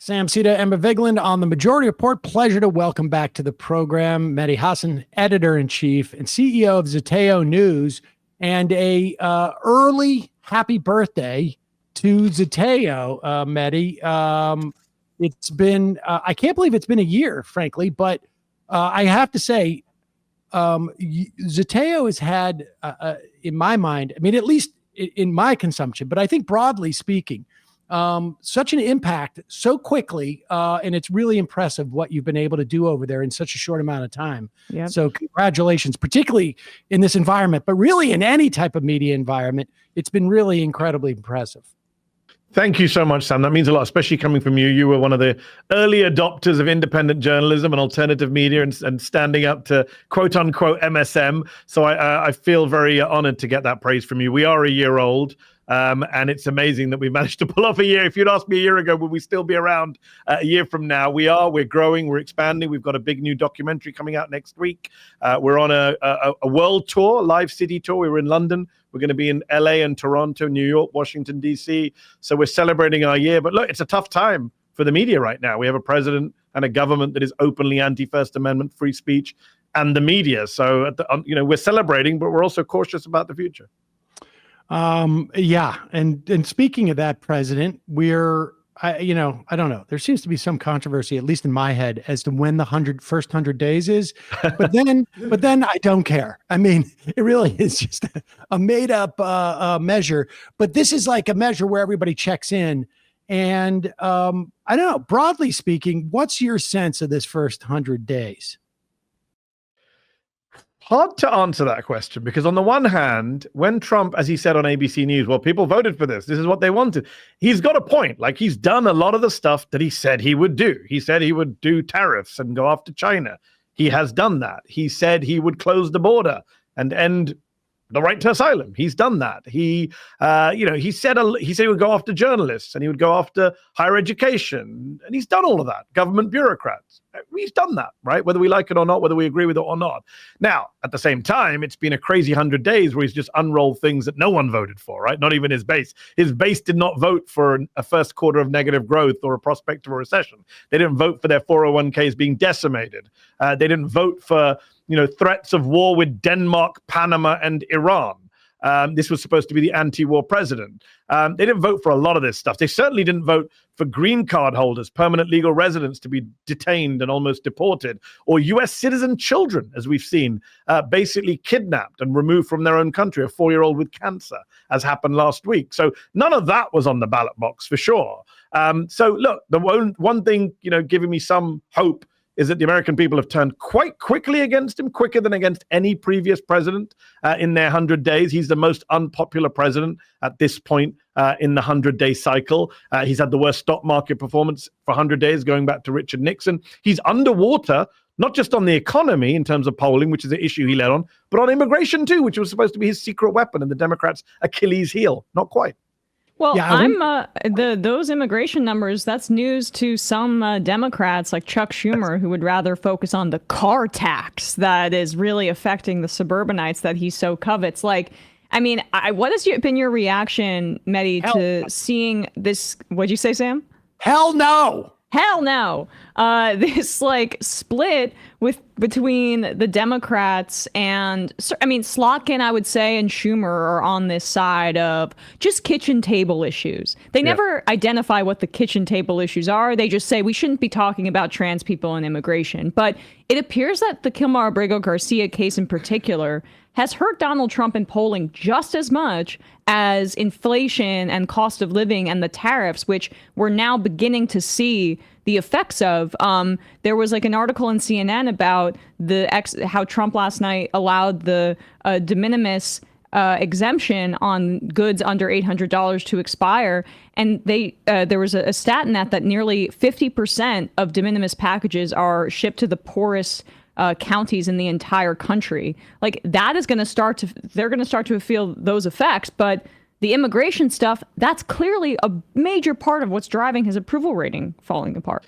Sam Sita, Emma Vigeland on the Majority Report. Pleasure to welcome back to the program Mehdi Hasan, editor-in-chief and CEO of Zeteo News, and a early happy birthday to Zeteo, Mehdi. It's been, I can't believe it's been a year, frankly, but I have to say, Zeteo has had, in my mind, I mean, at least in my consumption, but I think broadly speaking, such an impact so quickly, and it's really impressive what you've been able to do over there in such a short amount of time. Yep. So congratulations, particularly in this environment, but really in any type of media environment. It's been really incredibly impressive. Thank you so much, Sam. That means a lot, especially coming from you. You were one of the early adopters of independent journalism and alternative media and standing up to quote unquote MSM. So I feel very honored to get that praise from you. We are a year old. And it's amazing that we managed to pull off a year. If you'd asked me a year ago, would we still be around a year from now? We're growing, we're expanding. We've got a big new documentary coming out next week. We're on a world tour, live city tour. We were in London. We're going to be in LA and Toronto, New York, Washington, D.C. So we're celebrating our year. But look, it's a tough time for the media right now. We have a president and a government that is openly anti-First Amendment, free speech, and the media. So, we're celebrating, but we're also cautious about the future. Yeah. And speaking of that, President, I don't know. There seems to be some controversy, at least in my head, as to when the first 100 days is, but then I don't care. I mean, it really is just a made up, measure, but this is like a measure where everybody checks in. And, I don't know, broadly speaking, what's your sense of this first 100 days? Hard to answer that question, because on the one hand, when Trump, as he said on ABC News, well, people voted for this. This is what they wanted. He's got a point. Like, he's done a lot of the stuff that he said he would do. He said he would do tariffs and go after China. He has done that. He said he would close the border and end the right to asylum. He's done that. He said he would go after journalists and he would go after higher education, and he's done all of that. Government bureaucrats. He's done that, right? Whether we like it or not, whether we agree with it or not. Now, at the same time, it's been a crazy 100 days where he's just unrolled things that no one voted for, right? Not even his base. His base did not vote for a first quarter of negative growth or a prospect of a recession. They didn't vote for their 401ks being decimated. They didn't vote for threats of war with Denmark, Panama, and Iran. This was supposed to be the anti-war president. They didn't vote for a lot of this stuff. They certainly didn't vote for green card holders, permanent legal residents to be detained and almost deported, or U.S. citizen children, as we've seen, basically kidnapped and removed from their own country, a 4-year-old with cancer, as happened last week. So none of that was on the ballot box for sure. So look, the one thing, giving me some hope is that the American people have turned quite quickly against him, quicker than against any previous president in their 100 days. He's the most unpopular president at this point in the 100-day cycle. He's had the worst stock market performance for 100 days, going back to Richard Nixon. He's underwater, not just on the economy in terms of polling, which is an issue he led on, but on immigration too, which was supposed to be his secret weapon and the Democrats' Achilles heel. Not quite. Well, yeah, those immigration numbers, that's news to some Democrats like Chuck Schumer, who would rather focus on the car tax that is really affecting the suburbanites that he so covets. Like, I mean, what has been your reaction, Mehdi, to seeing this? What'd you say, Sam? Hell no. Hell no. This split between the Democrats and, I mean, Slotkin, I would say, and Schumer are on this side of just kitchen table issues. They never identify what the kitchen table issues are. They just say we shouldn't be talking about trans people and immigration. But it appears that the Kilmar Abrego Garcia case in particular has hurt Donald Trump in polling just as much as inflation and cost of living and the tariffs, which we're now beginning to see the effects of. There was an article in CNN about how Trump last night allowed the de minimis exemption on goods under $800 to expire. And there was a stat in that nearly 50% of de minimis packages are shipped to the poorest counties in the entire country. That is going to they're going to start to feel those effects. But the immigration stuff, that's clearly a major part of what's driving his approval rating falling apart.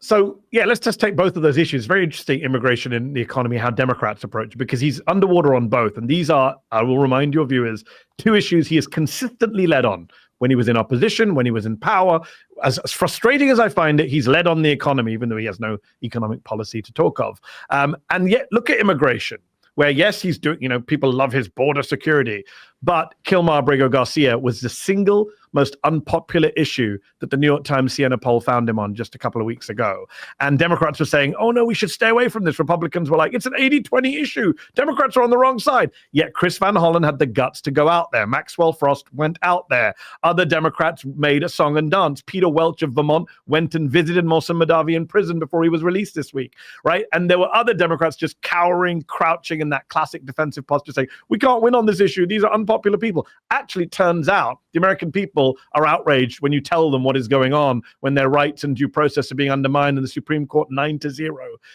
So, let's just take both of those issues. Very interesting, immigration and the economy, how Democrats approach, because he's underwater on both. And these are, I will remind your viewers, two issues he has consistently led on. when he was in opposition, when he was in power. As frustrating as I find it, he's led on the economy, even though he has no economic policy to talk of. And yet, look at immigration, where, yes, he's doing, people love his border security, but Kilmar Brigo Garcia was the single most unpopular issue that the New York Times Siena poll found him on just a couple of weeks ago. And Democrats were saying, oh, no, we should stay away from this. Republicans were like, it's an 80-20 issue. Democrats are on the wrong side. Yet Chris Van Hollen had the guts to go out there. Maxwell Frost went out there. Other Democrats made a song and dance. Peter Welch of Vermont went and visited Mohsen Madavi in prison before he was released this week, right? And there were other Democrats just cowering, crouching in that classic defensive posture, saying, we can't win on this issue. These are unpopular people. Actually, turns out the American people are outraged when you tell them what is going on, when their rights and due process are being undermined and the Supreme Court 9-0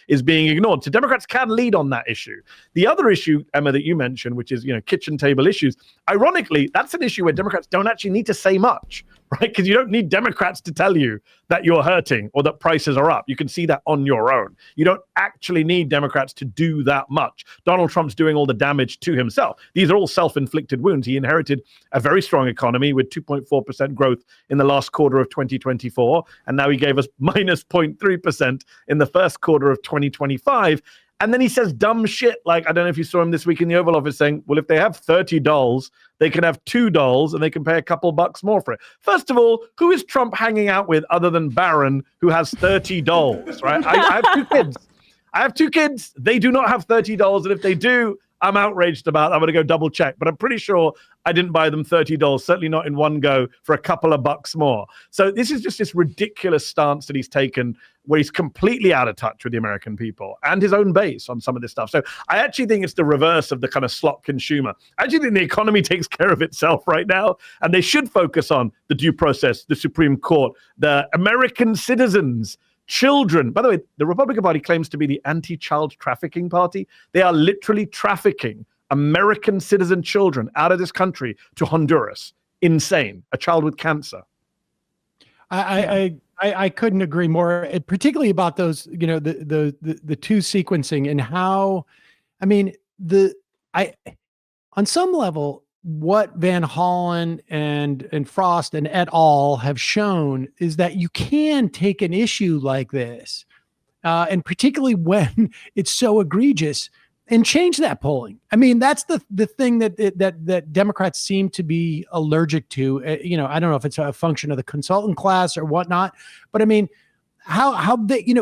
is being ignored. So Democrats can lead on that issue. The other issue, Emma, that you mentioned, which is, kitchen table issues, ironically, that's an issue where Democrats don't actually need to say much, right? Because you don't need Democrats to tell you that you're hurting or that prices are up. You can see that on your own. You don't actually need Democrats to do that much. Donald Trump's doing all the damage to himself. These are all self-inflicted wounds. He inherited a very strong economy with 2.4% growth in the last quarter of 2024. And now he gave us minus 0.3% in the first quarter of 2025. And then he says dumb shit like, I don't know if you saw him this week in the Oval Office saying, well, if they have $30, they can have $2 and they can pay a couple bucks more for it. First of all, who is Trump hanging out with other than Barron, who has $30, right? I have two kids. I have two kids. They do not have $30. And if they do, I'm outraged about it. I'm going to go double check. But I'm pretty sure I didn't buy them $30, certainly not in one go, for a couple of bucks more. So this is just this ridiculous stance that he's taken, where he's completely out of touch with the American people and his own base on some of this stuff. So I actually think it's the reverse of the kind of slot consumer. I actually think the economy takes care of itself right now, and they should focus on the due process, the Supreme Court, the American citizens, children. By the way, the Republican Party claims to be the anti-child trafficking party. They are literally trafficking American citizen children out of this country to Honduras. Insane. A child with cancer. I couldn't agree more, particularly about those, the two sequencing and how, on some level, what Van Hollen and Frost and et al. Have shown is that you can take an issue like this, and particularly when it's so egregious, and change that polling. That's the thing that Democrats seem to be allergic to. I don't know if it's a function of the consultant class or whatnot, but how they,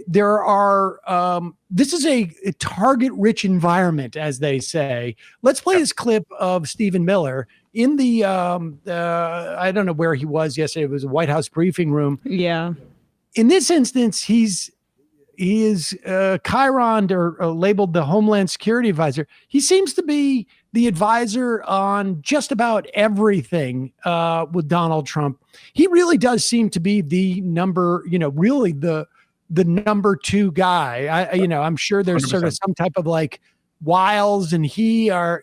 there are, this is a target-rich environment, as they say. Let's play this clip of Stephen Miller in the, I don't know where he was yesterday. It was a White House briefing room. Yeah. In this instance, he is Chironed or labeled the Homeland Security Advisor. He seems to be the advisor on just about everything with Donald Trump. He really does seem to be the number, really the number two guy. I'm sure there's 100%. Sort of some type of like Wiles and he are,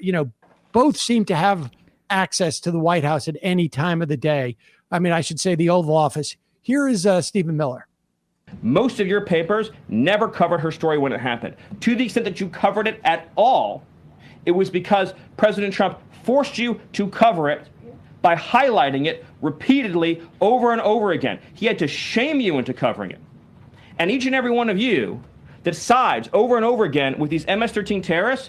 both seem to have access to the White House at any time of the day. I should say the Oval Office. Here is Stephen Miller. Most of your papers never covered her story when it happened. To the extent that you covered it at all, it was because President Trump forced you to cover it by highlighting it repeatedly over and over again. He had to shame you into covering it. And each and every one of you that sides over and over again with these MS-13 terrorists,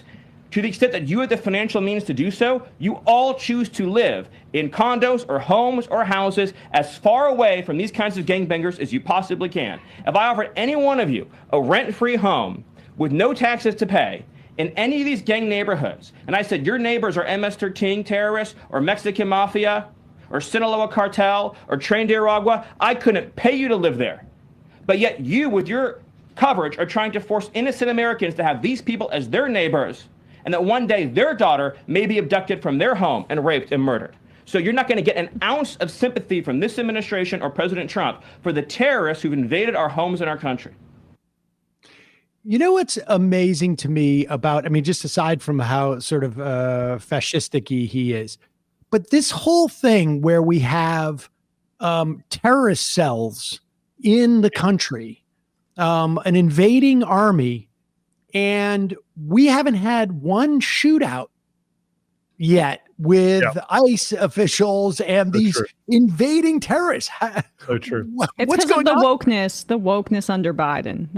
to the extent that you have the financial means to do so, you all choose to live in condos or homes or houses as far away from these kinds of gangbangers as you possibly can. If I offered any one of you a rent-free home with no taxes to pay in any of these gang neighborhoods, and I said your neighbors are MS-13 terrorists or Mexican mafia or Sinaloa cartel or Tren de Aragua, I couldn't pay you to live there. But yet you, with your coverage, are trying to force innocent Americans to have these people as their neighbors, and that one day their daughter may be abducted from their home and raped and murdered. So you're not going to get an ounce of sympathy from this administration or President Trump for the terrorists who've invaded our homes and our country. You know what's amazing to me about, just aside from how sort of fascistic-y he is, but this whole thing where we have terrorist cells in the country, an invading army, and we haven't had one shootout yet with ICE officials and So these true. invading terrorists. So true. It's What's because of going the on? wokeness under Biden.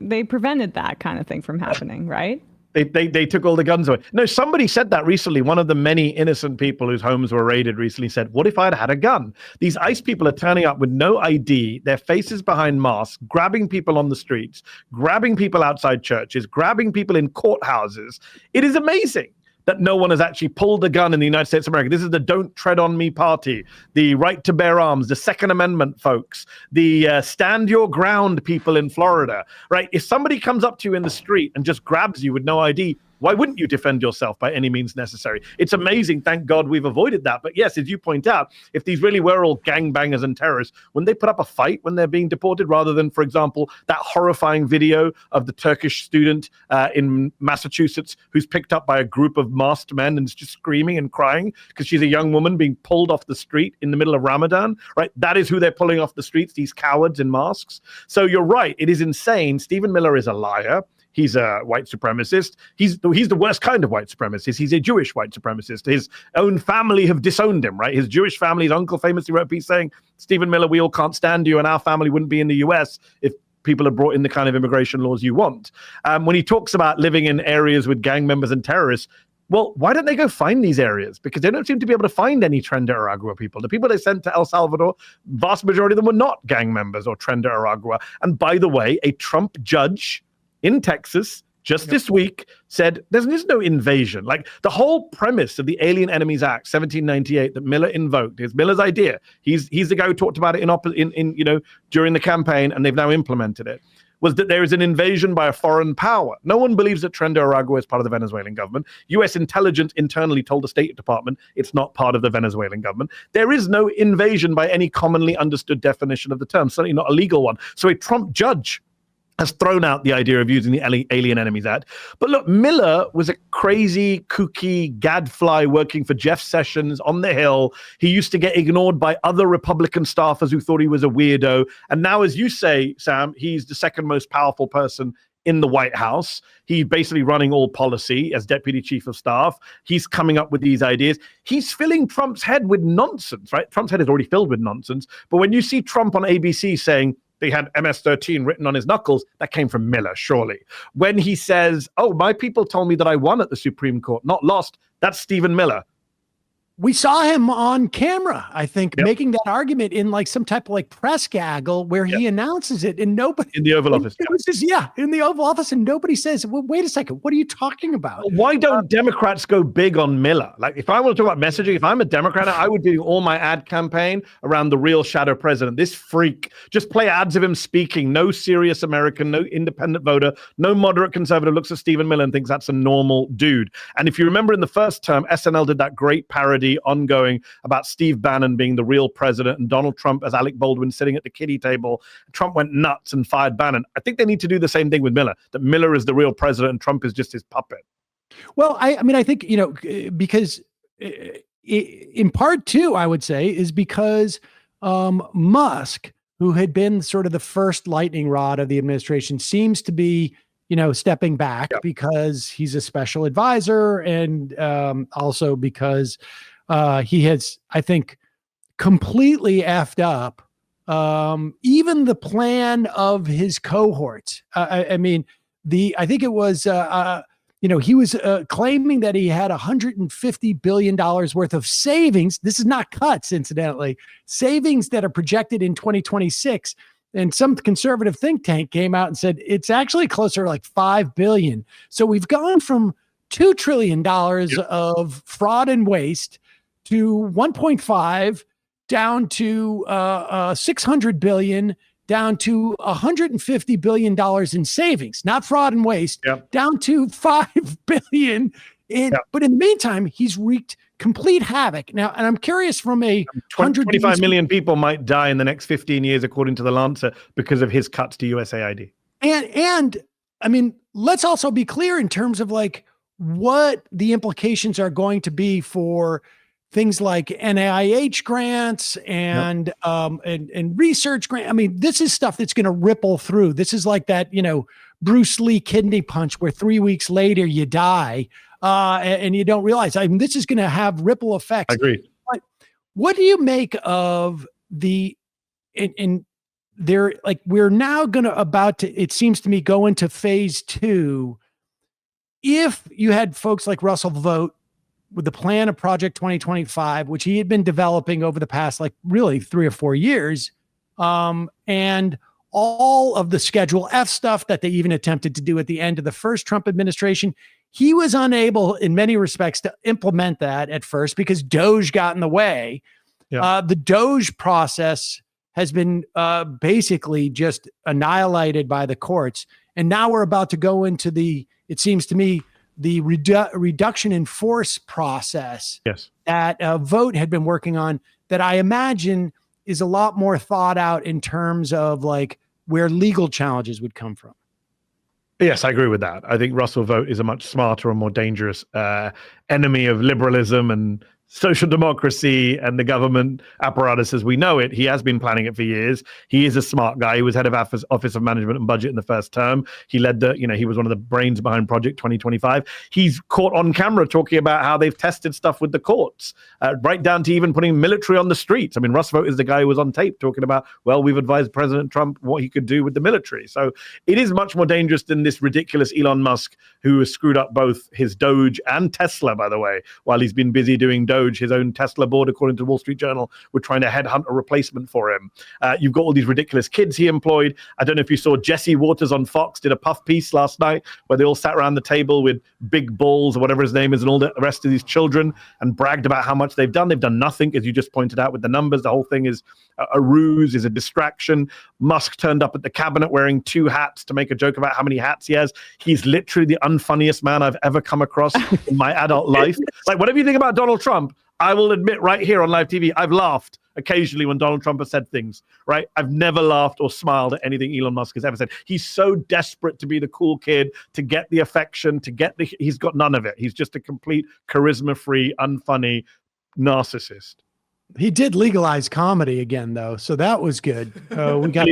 They prevented that kind of thing from happening, right? They took all the guns away. No, somebody said that recently. One of the many innocent people whose homes were raided recently said, what if I had a gun? These ICE people are turning up with no ID, their faces behind masks, grabbing people on the streets, grabbing people outside churches, grabbing people in courthouses. It is amazing that no one has actually pulled a gun in the United States of America. This is the Don't Tread on Me party, the right to bear arms, the Second Amendment folks, the stand your ground people in Florida, right? If somebody comes up to you in the street and just grabs you with no ID, why wouldn't you defend yourself by any means necessary? It's amazing. Thank God we've avoided that. But yes, as you point out, if these really were all gangbangers and terrorists, wouldn't they put up a fight when they're being deported rather than, for example, that horrifying video of the Turkish student in Massachusetts who's picked up by a group of masked men and is just screaming and crying because she's a young woman being pulled off the street in the middle of Ramadan, right? That is who they're pulling off the streets, these cowards in masks. So you're right. It is insane. Stephen Miller is a liar. He's a white supremacist. He's the worst kind of white supremacist. He's a Jewish white supremacist. His own family have disowned him, right? His Jewish family, his uncle famously wrote a piece saying, Stephen Miller, we all can't stand you and our family wouldn't be in the US if people had brought in the kind of immigration laws you want. When he talks about living in areas with gang members and terrorists, well, why don't they go find these areas? Because they don't seem to be able to find any Tren de Aragua people. The people they sent to El Salvador, vast majority of them were not gang members or Tren de Aragua. And by the way, a Trump judge in Texas just this week said there's no invasion. Like the whole premise of the Alien Enemies Act 1798 that Miller invoked is Miller's idea. He's the guy who talked about it in during the campaign, and they've now implemented it. Was that there is an invasion by a foreign power. No one believes that Tren de Aragua is part of the Venezuelan government. U.S. intelligence internally told the State Department it's not part of the Venezuelan government. There is no invasion by any commonly understood definition of the term, certainly not a legal one. So a Trump judge has thrown out the idea of using the Alien Enemies Act. But look, Miller was a crazy, kooky gadfly working for Jeff Sessions on the Hill. He used to get ignored by other Republican staffers who thought he was a weirdo. And now, as you say, Sam, he's the second most powerful person in the White House. He's basically running all policy as deputy chief of staff. He's coming up with these ideas. He's filling Trump's head with nonsense, right? Trump's head is already filled with nonsense. But when you see Trump on ABC saying, they had MS-13 written on his knuckles, that came from Miller, surely. When he says, oh, my people told me that I won at the Supreme Court, not lost, that's Stephen Miller. We saw him on camera, I think, making that argument in like some type of like press gaggle where he announces it and nobody in the Oval Office. It was just, in the Oval Office, and nobody says, well, wait a second, what are you talking about? Why don't Democrats go big on Miller? Like, if I want to talk about messaging, if I'm a Democrat, I would do all my ad campaign around the real shadow president. This freak, just play ads of him speaking. No serious American, no independent voter, no moderate conservative looks at Stephen Miller and thinks that's a normal dude. And if you remember in the first term, SNL did that great parody ongoing about Steve Bannon being the real president and Donald Trump as Alec Baldwin sitting at the kiddie table. Trump went nuts and fired Bannon. I think they need to do the same thing with Miller, that Miller is the real president and Trump is just his puppet. Well, I mean, I think, because in part too, I would say, is because Musk, who had been sort of the first lightning rod of the administration, seems to be stepping back because he's a special advisor, and also because he has, I think, completely effed up even the plan of his cohorts. I think it was, he was claiming that he had $150 billion worth of savings. This is not cuts, incidentally, savings that are projected in 2026. And some conservative think tank came out and said it's actually closer to like $5 billion. So we've gone from $2 trillion of fraud and waste to 1.5, down to 600 billion, down to $150 billion in savings, not fraud and waste, down to $5 billion. But in the meantime, he's wreaked complete havoc. Now, and I'm curious, from a 25 million people might die in the next 15 years, according to the Lancet, because of his cuts to USAID. And I mean, let's also be clear in terms of like what the implications are going to be for things like NIH grants and research grants. I mean, this is stuff that's going to ripple through. This is like that, Bruce Lee kidney punch where 3 weeks later you die. and you don't realize. I mean, this is going to have ripple effects. I agree. What do you make of the in there? Like, we're now about to, it seems to me, go into phase 2. If you had folks like Russell Vogt with the plan of Project 2025, which he had been developing over the past, like, really 3 or 4 years, and all of the Schedule F stuff that they even attempted to do at the end of the first Trump administration, he was unable in many respects to implement that at first because Doge got in the way. Yeah. The Doge process has been basically just annihilated by the courts. And now we're about to go into it seems to me, the reduction in force process that Vogt had been working on, that I imagine is a lot more thought out in terms of like where legal challenges would come from. Yes, I agree with that. I think Russell Vogt is a much smarter and more dangerous enemy of liberalism and social democracy and the government apparatus as we know it. He has been planning it for years. He is a smart guy. He was head of Office of Management and Budget in the first term. He led he was one of the brains behind Project 2025. He's caught on camera talking about how they've tested stuff with the courts, right down to even putting military on the streets. I mean, Russell Vogt is the guy who was on tape talking about, well, we've advised President Trump what he could do with the military. So it is much more dangerous than this ridiculous Elon Musk, who has screwed up both his Doge and Tesla, by the way, while he's been busy doing Doge. His own Tesla board, according to the Wall Street Journal, were trying to headhunt a replacement for him. You've got all these ridiculous kids he employed. I don't know if you saw Jesse Waters on Fox did a puff piece last night where they all sat around the table with Big Balls or whatever his name is and all the rest of these children and bragged about how much they've done. They've done nothing, as you just pointed out with the numbers. The whole thing is a ruse, is a distraction. Musk turned up at the cabinet wearing 2 hats to make a joke about how many hats he has. He's literally the unfunniest man I've ever come across in my adult life. Like, whatever you think about Donald Trump, I will admit right here on live TV, I've laughed occasionally when Donald Trump has said things, right? I've never laughed or smiled at anything Elon Musk has ever said. He's so desperate to be the cool kid, to get the affection, he's got none of it. He's just a complete charisma-free, unfunny narcissist. He did legalize comedy again, though, so that was good. We got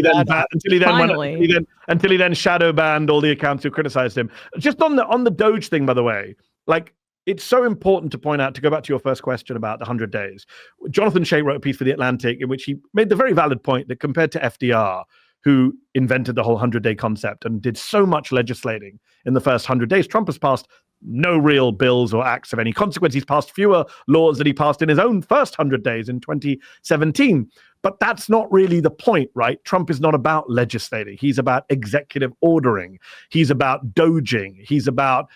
until he then shadow banned all the accounts who criticized him. Just on the Doge thing, by the way, like, it's so important to point out, to go back to your first question about the 100 days. Jonathan Shea wrote a piece for The Atlantic in which he made the very valid point that compared to FDR, who invented the whole 100-day concept and did so much legislating in the first 100 days, Trump has passed no real bills or acts of any consequence. He's passed fewer laws than he passed in his own first 100 days in 2017. But that's not really the point, right? Trump is not about legislating. He's about executive ordering. He's about doging. He's about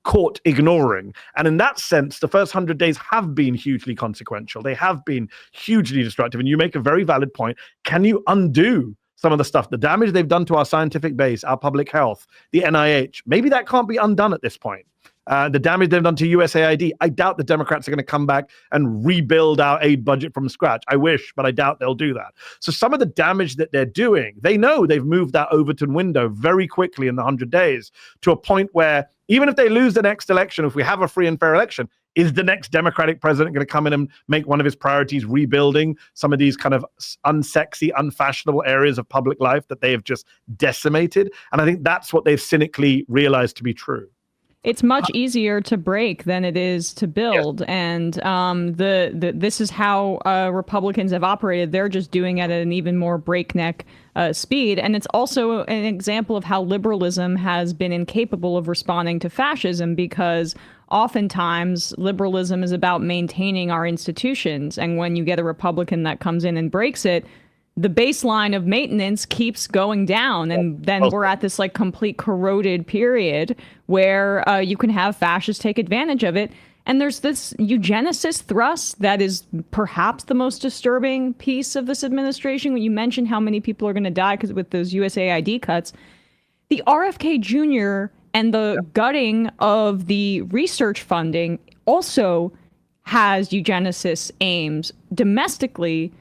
court ignoring. And in that sense, the first 100 days have been hugely consequential. They have been hugely destructive. And you make a very valid point. Can you undo some of the stuff, the damage they've done to our scientific base, our public health, the NIH? Maybe that can't be undone at this point. The damage they've done to USAID, I doubt the Democrats are going to come back and rebuild our aid budget from scratch. I wish, but I doubt they'll do that. So some of the damage that they're doing, they know they've moved that Overton window very quickly in the 100 days to a point where even if they lose the next election, if we have a free and fair election, is the next Democratic president going to come in and make one of his priorities rebuilding some of these kind of unsexy, unfashionable areas of public life that they have just decimated? And I think that's what they've cynically realized to be true. It's much easier to break than it is to build. Yes. And this is how Republicans have operated. They're just doing it at an even more breakneck speed. And it's also an example of how liberalism has been incapable of responding to fascism, because oftentimes liberalism is about maintaining our institutions. And when you get a Republican that comes in and breaks it, the baseline of maintenance keeps going down. And then we're at this like complete corroded period where you can have fascists take advantage of it. And there's this eugenicist thrust that is perhaps the most disturbing piece of this administration. When you mentioned how many people are going to die because with those USAID cuts, the RFK Jr. and the gutting of the research funding also has eugenicist aims domestically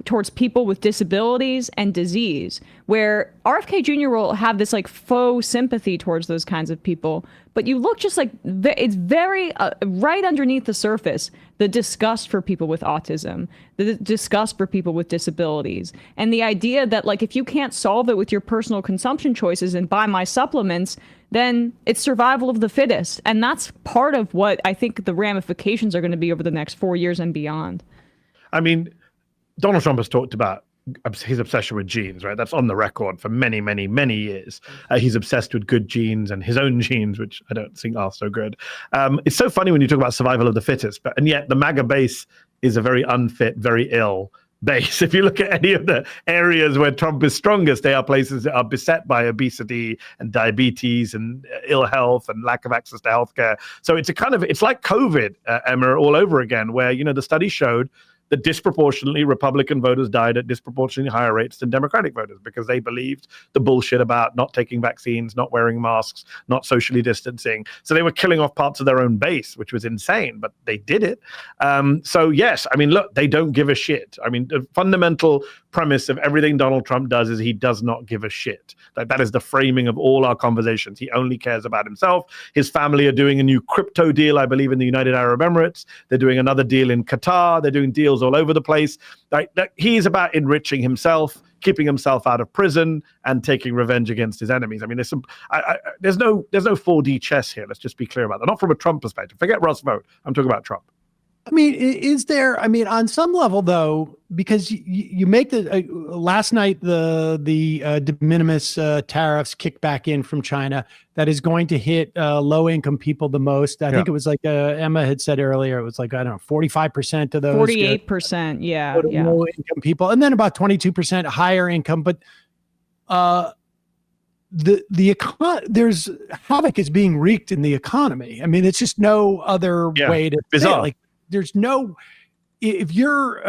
towards people with disabilities and disease, where RFK Jr. will have this like faux sympathy towards those kinds of people. But you look just like it's very right underneath the surface, the disgust for people with autism, the disgust for people with disabilities, and the idea that like if you can't solve it with your personal consumption choices and buy my supplements, then it's survival of the fittest. And that's part of what I think the ramifications are going to be over the next 4 years and beyond. I mean, Donald Trump has talked about his obsession with genes, right? That's on the record for many, many, many years. He's obsessed with good genes and his own genes, which I don't think are so good. It's so funny when you talk about survival of the fittest, and yet the MAGA base is a very unfit, very ill base. If you look at any of the areas where Trump is strongest, they are places that are beset by obesity and diabetes and ill health and lack of access to healthcare. So it's like COVID, Emma, all over again, where, the study showed that disproportionately Republican voters died at disproportionately higher rates than Democratic voters because they believed the bullshit about not taking vaccines, not wearing masks, not socially distancing. So they were killing off parts of their own base, which was insane, but they did it. So yes, I mean, look, they don't give a shit. I mean, the fundamental premise of everything Donald Trump does is he does not give a shit. That is the framing of all our conversations. He only cares about himself. His family are doing a new crypto deal, I believe, in the United Arab Emirates. They're doing another deal in Qatar. They're doing deals all over the place. He's about enriching himself, keeping himself out of prison, and taking revenge against his enemies. I mean, there's no 4D chess here. Let's just be clear about that. Not from a Trump perspective. Forget Russ vote. I'm talking about Trump. I mean, is there? I mean, on some level, though, because you make the last night the de minimis tariffs kicked back in from China, that is going to hit low income people the most. I think it was like Emma had said earlier. It was like, I don't know, 45% of those. 48%, yeah. Low income people, and then about 22% higher income. But there's havoc is being wreaked in the economy. I mean, it's just no other way to say it. Like, there's no, if you're,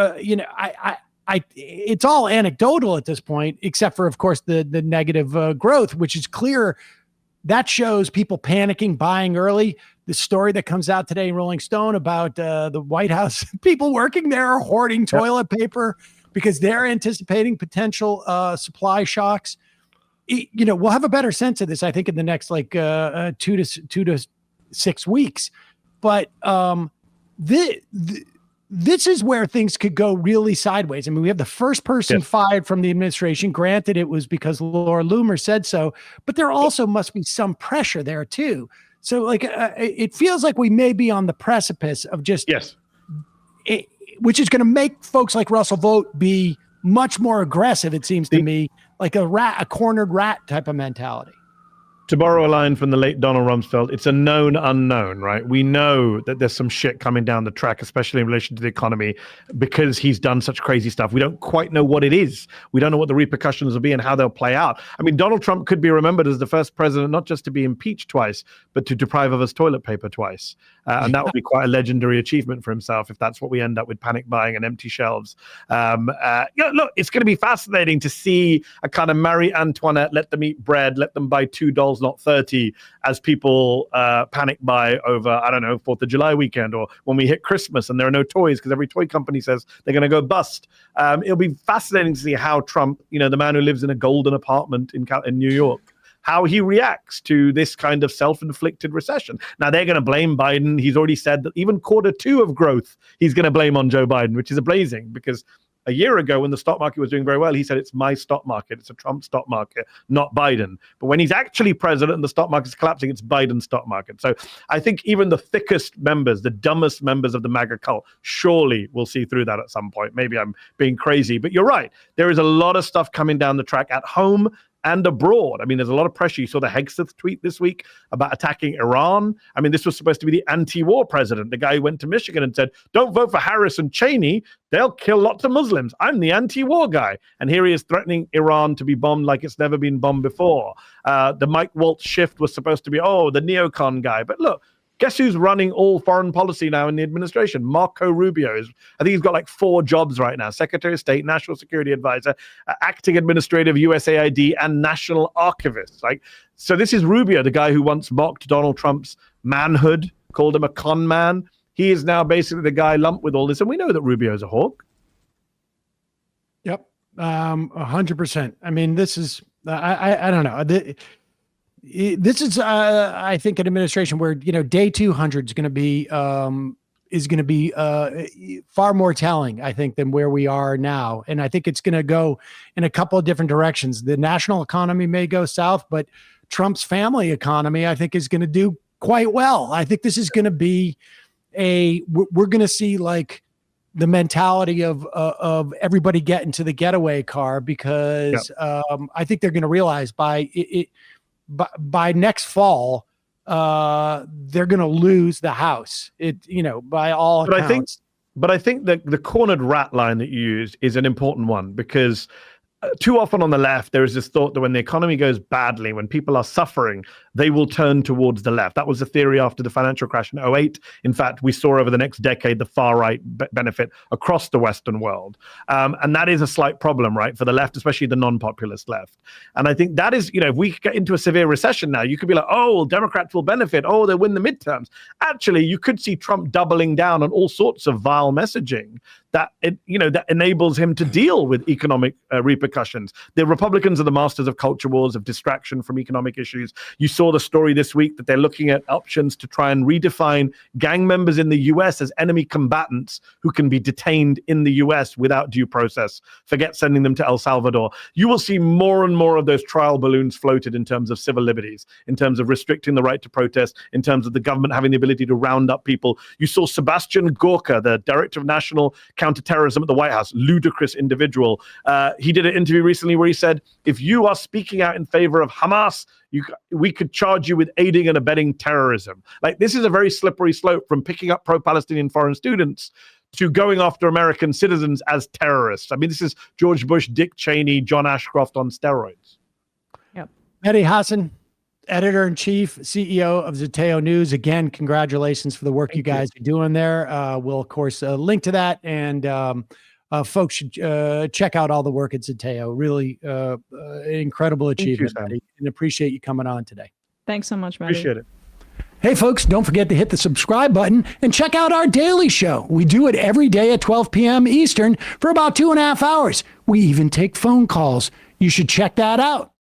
it's all anecdotal at this point, except for, of course, the negative growth, which is clear. That shows people panicking, buying early. The story that comes out today in Rolling Stone about the White House, people working there are hoarding toilet paper because they're anticipating potential supply shocks. We'll have a better sense of this, I think, in the next 2 to 6 weeks. But this is where things could go really sideways. I mean, we have the first person fired from the administration. Granted, it was because Laura Loomer said so, but there also must be some pressure there too. So it feels like we may be on the precipice of just, which is going to make folks like Russell Vogt be much more aggressive. It seems to me like a cornered rat type of mentality. To borrow a line from the late Donald Rumsfeld, it's a known unknown, right? We know that there's some shit coming down the track, especially in relation to the economy, because he's done such crazy stuff. We don't quite know what it is. We don't know what the repercussions will be and how they'll play out. I mean, Donald Trump could be remembered as the first president not just to be impeached twice, but to deprive of us toilet paper twice. And that would be quite a legendary achievement for himself if that's what we end up with, panic buying and empty shelves. Look, it's going to be fascinating to see a kind of Marie Antoinette, let them eat bread, let them buy $2, not 30, as people panic buy over, I don't know, 4th of July weekend, or when we hit Christmas and there are no toys because every toy company says they're going to go bust. It'll be fascinating to see how Trump, the man who lives in a golden apartment in New York, how he reacts to this kind of self-inflicted recession. Now, they're going to blame Biden. He's already said that even Q2 of growth, he's going to blame on Joe Biden, which is amazing because a year ago when the stock market was doing very well, he said it's my stock market. It's a Trump stock market, not Biden. But when he's actually president and the stock market's collapsing, it's Biden's stock market. So I think even the thickest members, the dumbest members of the MAGA cult, surely will see through that at some point. Maybe I'm being crazy, but you're right. There is a lot of stuff coming down the track at home and abroad. I mean, there's a lot of pressure. You saw the Hegseth tweet this week about attacking Iran. I mean, this was supposed to be the anti-war president, the guy who went to Michigan and said, don't vote for Harris and Cheney. They'll kill lots of Muslims. I'm the anti-war guy. And here he is threatening Iran to be bombed like it's never been bombed before. The Mike Waltz shift was supposed to be, the neocon guy. But look, guess who's running all foreign policy now in the administration? Marco Rubio. I think he's got like 4 jobs right now: Secretary of State, National Security Advisor, acting administrator of USAID, and National Archivist. So this is Rubio, the guy who once mocked Donald Trump's manhood, called him a con man. He is now basically the guy lumped with all this. And we know that Rubio is a hawk. Yep. 100%. I mean, this is, I don't know. This is, I think, an administration where, day 200 is going to be far more telling, I think, than where we are now. And I think it's going to go in a couple of different directions. The national economy may go south, but Trump's family economy, I think, is going to do quite well. I think this is going to be we're going to see like the mentality of everybody getting to the getaway car, because I think they're going to realize by next fall, they're going to lose the House. By all accounts. But I think that the cornered rat line that you used is an important one, because too often on the left, there is this thought that when the economy goes badly, when people are suffering, they will turn towards the left. That was the theory after the financial crash in 2008. In fact, we saw over the next decade the far right benefit across the Western world. And that is a slight problem, right, for the left, especially the non-populist left. And I think that is, if we get into a severe recession now, you could be like, oh, well, Democrats will benefit. Oh, they'll win the midterms. Actually, you could see Trump doubling down on all sorts of vile messaging that enables him to deal with economic repercussions. The Republicans are the masters of culture wars, of distraction from economic issues. You saw the story this week that they're looking at options to try and redefine gang members in the US as enemy combatants who can be detained in the US without due process. Forget sending them to El Salvador. You will see more and more of those trial balloons floated in terms of civil liberties, in terms of restricting the right to protest, in terms of the government having the ability to round up people. You saw Sebastian Gorka, the director of national counterterrorism at the White House, ludicrous individual. He did an interview recently where he said, if you are speaking out in favor of Hamas, we could charge you with aiding and abetting terrorism. Like, this is a very slippery slope from picking up pro-Palestinian foreign students to going after American citizens as terrorists. I mean, this is George Bush, Dick Cheney, John Ashcroft on steroids. Yep. Mehdi Hasan, editor-in-chief, CEO of Zeteo News. Again, congratulations for the work you guys are doing there. We'll, of course, link to that, and folks should check out all the work at Zeteo. Really incredible achievement, Mehdi, and appreciate you coming on today. Thanks so much, Mehdi. Appreciate it. Hey, folks, don't forget to hit the subscribe button and check out our daily show. We do it every day at 12 p.m. Eastern for about 2.5 hours. We even take phone calls. You should check that out.